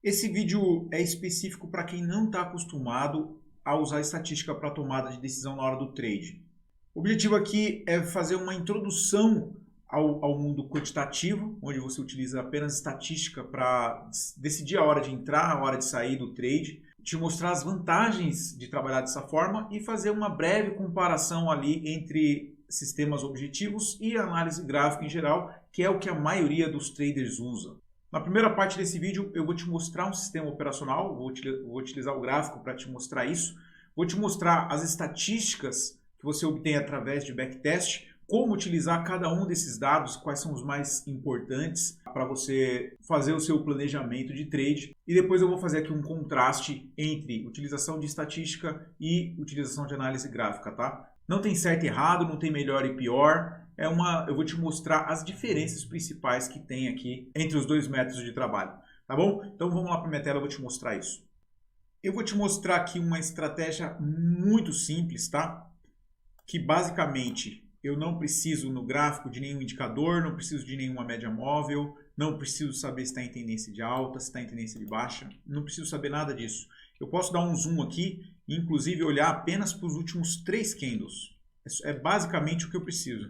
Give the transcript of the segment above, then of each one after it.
Esse vídeo é específico para quem não está acostumado a usar estatística para tomada de decisão na hora do trade. O objetivo aqui é fazer uma introdução ao mundo quantitativo, onde você utiliza apenas estatística para decidir a hora de entrar, a hora de sair do trade, te mostrar as vantagens de trabalhar dessa forma e fazer uma breve comparação ali entre sistemas objetivos e análise gráfica em geral, que é o que a maioria dos traders usa. Na primeira parte desse vídeo eu vou te mostrar um sistema operacional, vou utilizar o gráfico para te mostrar isso, vou te mostrar as estatísticas que você obtém através de backtest, como utilizar cada um desses dados, quais são os mais importantes para você fazer o seu planejamento de trade. E depois eu vou fazer aqui um contraste entre utilização de estatística e utilização de análise gráfica, tá? Não tem certo e errado, não tem melhor e pior. Eu vou te mostrar as diferenças principais que tem aqui entre os dois métodos de trabalho, tá bom? Então vamos lá para a minha tela, eu vou te mostrar isso. Eu vou te mostrar aqui uma estratégia muito simples, tá? Que basicamente eu não preciso no gráfico de nenhum indicador, não preciso de nenhuma média móvel, não preciso saber se está em tendência de alta, se está em tendência de baixa, não preciso saber nada disso. Eu posso dar um zoom aqui e inclusive olhar apenas para os últimos 3 candles. É basicamente o que eu preciso.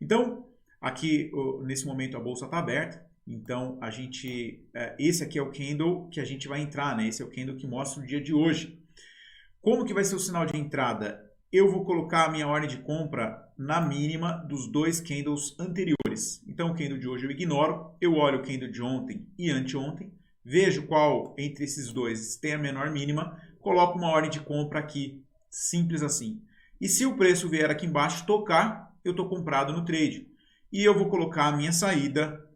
Então, aqui nesse momento a bolsa está aberta, então esse aqui é o candle que a gente vai entrar, né? Esse é o candle que mostra o dia de hoje. Como que vai ser o sinal de entrada? Eu vou colocar a minha ordem de compra na mínima dos 2 candles anteriores. Então o candle de hoje eu ignoro, eu olho o candle de ontem e anteontem, vejo qual entre esses dois tem a menor mínima, coloco uma ordem de compra aqui, simples assim. E se o preço vier aqui embaixo tocar, eu estou comprado no trade. E eu vou colocar a minha saída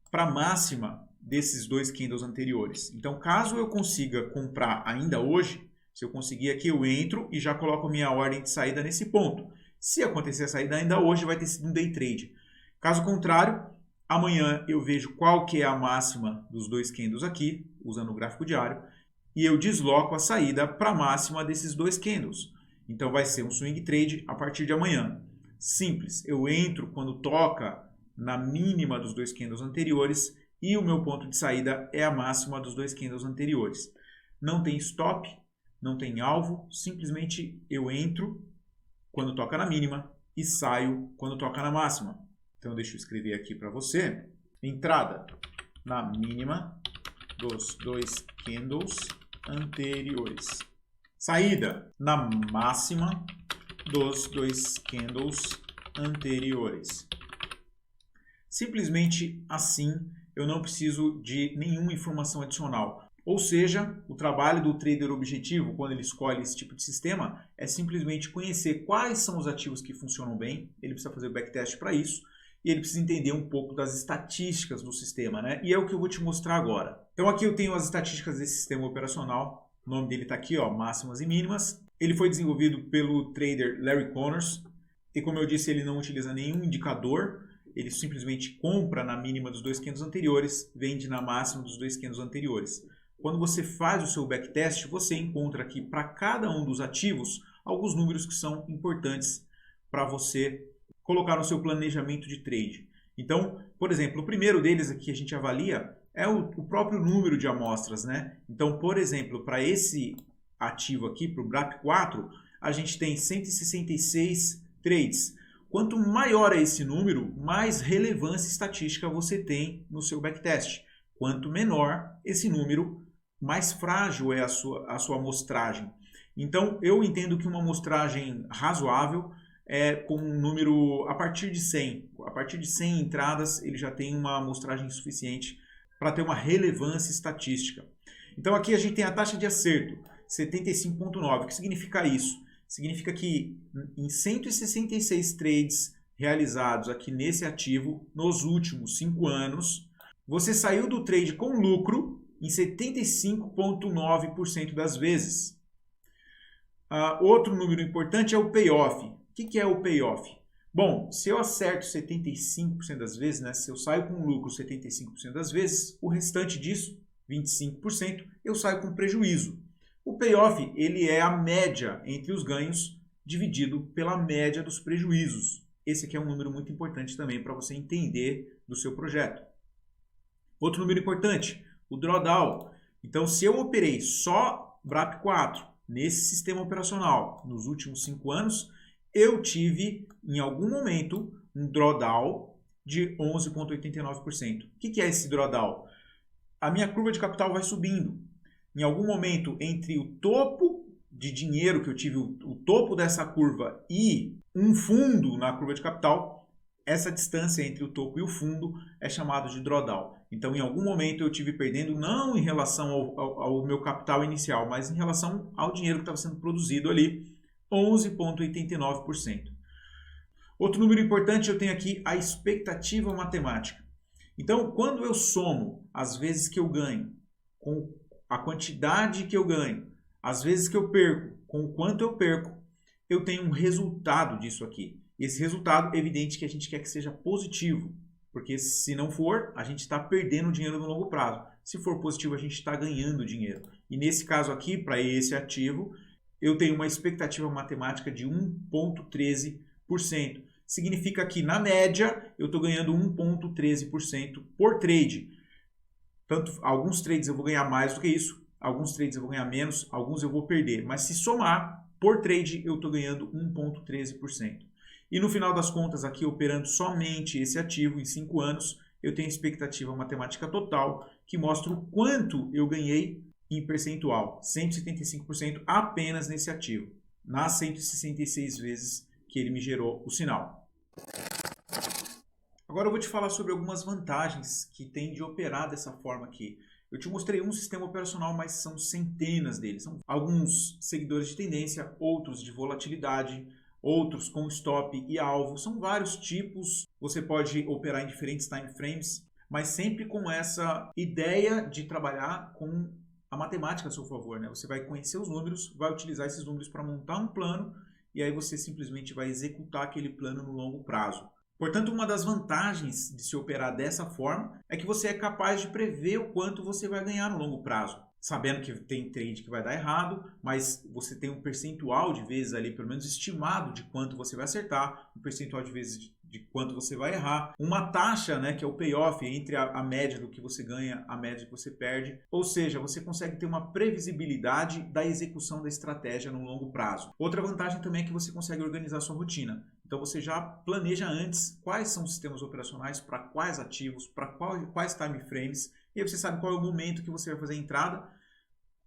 para a máxima desses 2 candles anteriores. Então caso eu consiga comprar ainda hoje, se eu conseguir aqui, eu entro e já coloco minha ordem de saída nesse ponto. Se acontecer a saída ainda hoje, vai ter sido um day trade. Caso contrário, amanhã eu vejo qual que é a máxima dos 2 candles aqui, usando o gráfico diário, e eu desloco a saída para a máxima desses 2 candles. Então vai ser um swing trade a partir de amanhã. Simples, eu entro quando toca na mínima dos 2 candles anteriores e o meu ponto de saída é a máxima dos 2 candles anteriores. Não tem stop, não tem alvo, simplesmente eu entro quando toca na mínima e saio quando toca na máxima. Então deixa eu escrever aqui para você. Entrada na mínima dos 2 candles anteriores. Saída na máxima dos 2 candles anteriores. Simplesmente assim, eu não preciso de nenhuma informação adicional. Ou seja, o trabalho do trader objetivo, quando ele escolhe esse tipo de sistema, é simplesmente conhecer quais são os ativos que funcionam bem, ele precisa fazer o backtest para isso, e ele precisa entender um pouco das estatísticas do sistema, né? E é o que eu vou te mostrar agora. Então aqui eu tenho as estatísticas desse sistema operacional, o nome dele está aqui, ó, máximas e mínimas. Ele foi desenvolvido pelo trader Larry Connors, e como eu disse, ele não utiliza nenhum indicador, ele simplesmente compra na mínima dos 2 candles anteriores, vende na máxima dos 2 candles anteriores. Quando você faz o seu backtest, você encontra aqui para cada um dos ativos alguns números que são importantes para você colocar no seu planejamento de trade. Então, por exemplo, o primeiro deles aqui que a gente avalia é o próprio número de amostras, né? Então, por exemplo, para esse ativo aqui, para o BRAP4, a gente tem 166 trades. Quanto maior é esse número, mais relevância estatística você tem no seu backtest. Quanto menor esse número, mais frágil é a sua amostragem. Então, eu entendo que uma amostragem razoável é com um número a partir de 100. A partir de 100 entradas, ele já tem uma amostragem suficiente para ter uma relevância estatística. Então, aqui a gente tem a taxa de acerto, 75,9. O que significa isso? Significa que em 166 trades realizados aqui nesse ativo, nos últimos 5 anos, você saiu do trade com lucro em 75,9% das vezes. Outro número importante é o payoff. O que é o payoff? Bom, se eu acerto 75% das vezes, né, se eu saio com lucro 75% das vezes, o restante disso, 25%, eu saio com prejuízo. O payoff ele é a média entre os ganhos dividido pela média dos prejuízos. Esse aqui é um número muito importante também para você entender do seu projeto. Outro número importante, o drawdown. Então, se eu operei só BRAP4 nesse sistema operacional nos últimos 5 anos, eu tive, em algum momento, um drawdown de 11,89%. O que é esse drawdown? A minha curva de capital vai subindo. Em algum momento, entre o topo de dinheiro que eu tive, o topo dessa curva e um fundo na curva de capital, essa distância entre o topo e o fundo é chamado de drawdown. Então, em algum momento eu tive perdendo não em relação ao meu capital inicial, mas em relação ao dinheiro que estava sendo produzido ali, 11,89%. Outro número importante eu tenho aqui, a expectativa matemática. Então, quando eu somo as vezes que eu ganho com a quantidade que eu ganho, as vezes que eu perco com o quanto eu perco, eu tenho um resultado disso aqui. Esse resultado é evidente que a gente quer que seja positivo, porque se não for, a gente está perdendo dinheiro no longo prazo. Se for positivo, a gente está ganhando dinheiro. E nesse caso aqui, para esse ativo, eu tenho uma expectativa matemática de 1,13%. Significa que, na média, eu estou ganhando 1,13% por trade. Tanto, alguns trades eu vou ganhar mais do que isso, alguns trades eu vou ganhar menos, alguns eu vou perder. Mas se somar, por trade, eu estou ganhando 1,13%. E no final das contas, aqui operando somente esse ativo em 5 anos, eu tenho expectativa matemática total que mostra o quanto eu ganhei em percentual, 175% apenas nesse ativo, nas 166 vezes que ele me gerou o sinal. Agora eu vou te falar sobre algumas vantagens que tem de operar dessa forma aqui. Eu te mostrei um sistema operacional, mas são centenas deles. São alguns seguidores de tendência, outros de volatilidade, outros com stop e alvo. São vários tipos. Você pode operar em diferentes time frames, mas sempre com essa ideia de trabalhar com a matemática a seu favor, né? Você vai conhecer os números, vai utilizar esses números para montar um plano e aí você simplesmente vai executar aquele plano no longo prazo. Portanto, uma das vantagens de se operar dessa forma é que você é capaz de prever o quanto você vai ganhar no longo prazo. Sabendo que tem trade que vai dar errado, mas você tem um percentual de vezes ali, pelo menos estimado, de quanto você vai acertar, um percentual de vezes de quanto você vai errar, uma taxa, né, que é o payoff entre a média do que você ganha, a média que você perde, ou seja, você consegue ter uma previsibilidade da execução da estratégia no longo prazo. Outra vantagem também é que você consegue organizar a sua rotina. Então você já planeja antes quais são os sistemas operacionais, para quais ativos, para quais time frames, e aí você sabe qual é o momento que você vai fazer a entrada,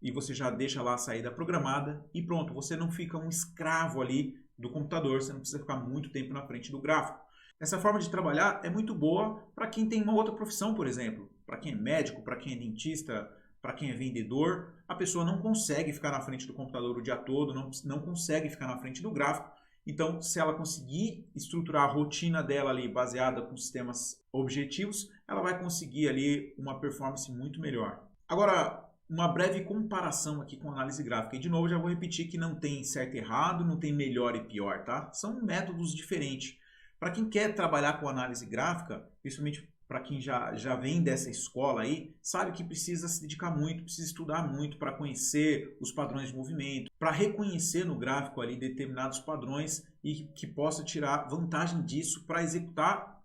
e você já deixa lá a saída programada, e pronto, você não fica um escravo ali do computador, você não precisa ficar muito tempo na frente do gráfico. Essa forma de trabalhar é muito boa para quem tem uma outra profissão, por exemplo, para quem é médico, para quem é dentista, para quem é vendedor. A pessoa não consegue ficar na frente do computador o dia todo, não consegue ficar na frente do gráfico. Então, se ela conseguir estruturar a rotina dela ali baseada com sistemas objetivos, ela vai conseguir ali uma performance muito melhor. Agora, uma breve comparação aqui com análise gráfica. E de novo, já vou repetir que não tem certo e errado, não tem melhor e pior, tá? São métodos diferentes. Para quem quer trabalhar com análise gráfica, principalmente para quem já vem dessa escola aí, sabe que precisa se dedicar muito, precisa estudar muito para conhecer os padrões de movimento, para reconhecer no gráfico ali determinados padrões e que possa tirar vantagem disso para executar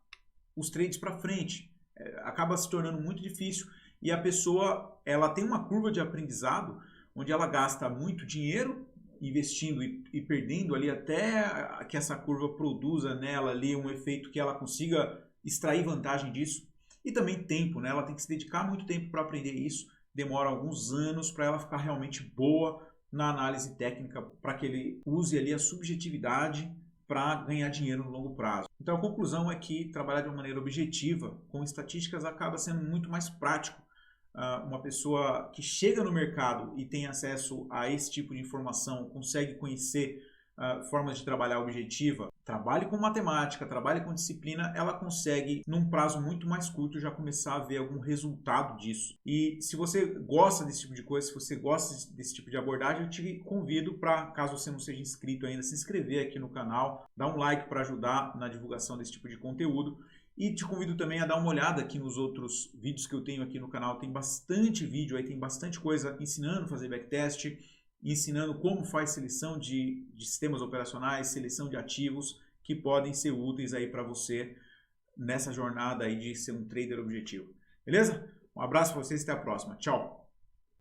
os trades para frente. Acaba se tornando muito difícil e a pessoa ela tem uma curva de aprendizado onde ela gasta muito dinheiro investindo e perdendo ali até que essa curva produza nela ali um efeito que ela consiga extrair vantagem disso. E também tempo, né? Ela tem que se dedicar muito tempo para aprender isso. Demora alguns anos para ela ficar realmente boa na análise técnica, para que ele use ali a subjetividade para ganhar dinheiro no longo prazo. Então a conclusão é que trabalhar de uma maneira objetiva, com estatísticas, acaba sendo muito mais prático. Uma pessoa que chega no mercado e tem acesso a esse tipo de informação, consegue conhecer formas de trabalhar objetiva, trabalhe com matemática, trabalhe com disciplina, ela consegue, num prazo muito mais curto, já começar a ver algum resultado disso. E se você gosta desse tipo de coisa, se você gosta desse tipo de abordagem, eu te convido para, caso você não seja inscrito ainda, se inscrever aqui no canal, dar um like para ajudar na divulgação desse tipo de conteúdo. E te convido também a dar uma olhada aqui nos outros vídeos que eu tenho aqui no canal. Tem bastante vídeo aí, tem bastante coisa ensinando a fazer backtest, ensinando como faz seleção de sistemas operacionais, seleção de ativos que podem ser úteis aí para você nessa jornada aí de ser um trader objetivo. Beleza? Um abraço para vocês e até a próxima. Tchau!